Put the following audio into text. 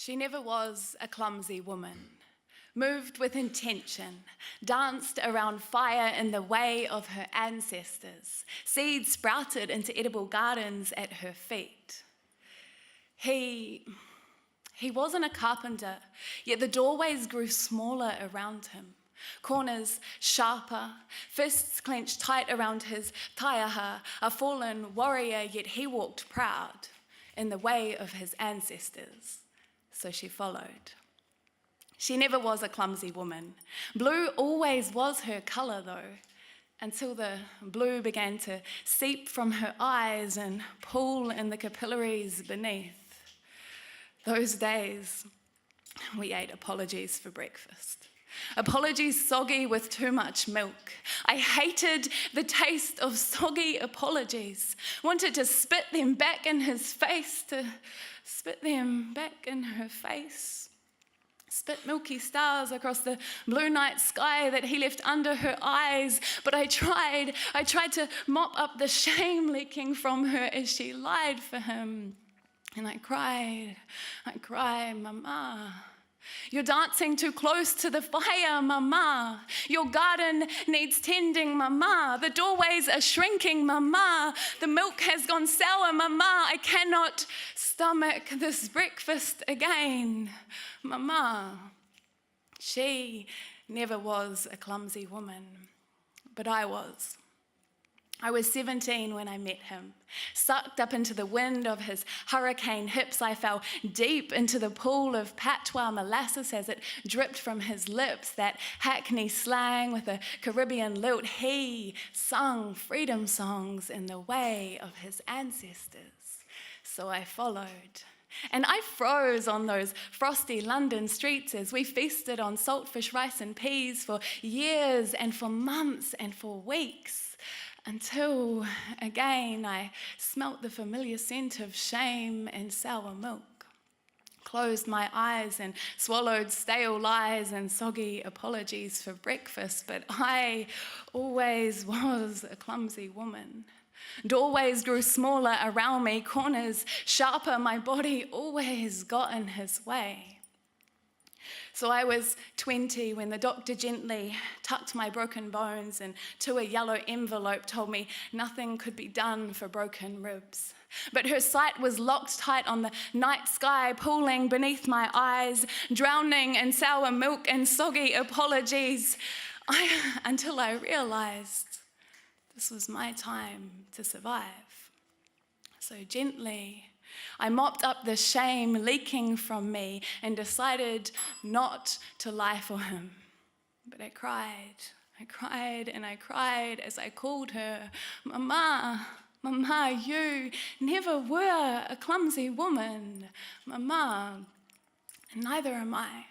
She never was a clumsy woman, moved with intention, danced around fire in the way of her ancestors. Seeds sprouted into edible gardens at her feet. He wasn't a carpenter, yet the doorways grew smaller around him. Corners sharper, fists clenched tight around his taiaha, a fallen warrior, yet he walked proud in the way of his ancestors. So she followed. She never was a clumsy woman. Blue always was her colour, though, until the blue began to seep from her eyes and pool in the capillaries beneath. Those days, we ate apologies for breakfast. Apologies soggy with too much milk. I hated the taste of soggy apologies. Wanted to spit them back in his face, spit milky stars across the blue night sky that he left under her eyes. But I tried to mop up the shame leaking from her as she lied for him. And I cried, Mama. You're dancing too close to the fire, Mama. Your garden needs tending, Mama. The doorways are shrinking, Mama. The milk has gone sour, Mama. I cannot stomach this breakfast again, Mama. She never was a clumsy woman, but I was. I was 17 when I met him. Sucked up into the wind of his hurricane hips, I fell deep into the pool of patois molasses as it dripped from his lips, that Hackney slang with a Caribbean lilt. He sung freedom songs in the way of his ancestors. So I followed. And I froze on those frosty London streets as we feasted on saltfish, rice and peas for years and for months and for weeks. Until, again, I smelt the familiar scent of shame and sour milk, closed my eyes and swallowed stale lies and soggy apologies for breakfast, but I always was a clumsy woman. Doorways grew smaller around me, corners sharper, my body always got in his way. So I was 20 when the doctor gently tucked my broken bones into a yellow envelope, told me nothing could be done for broken ribs. But her sight was locked tight on the night sky, pooling beneath my eyes, drowning in sour milk and soggy apologies, until I realized this was my time to survive. So gently, I mopped up the shame leaking from me and decided not to lie for him. But I cried as I called her, Mama, Mama, you never were a clumsy woman, Mama, and neither am I.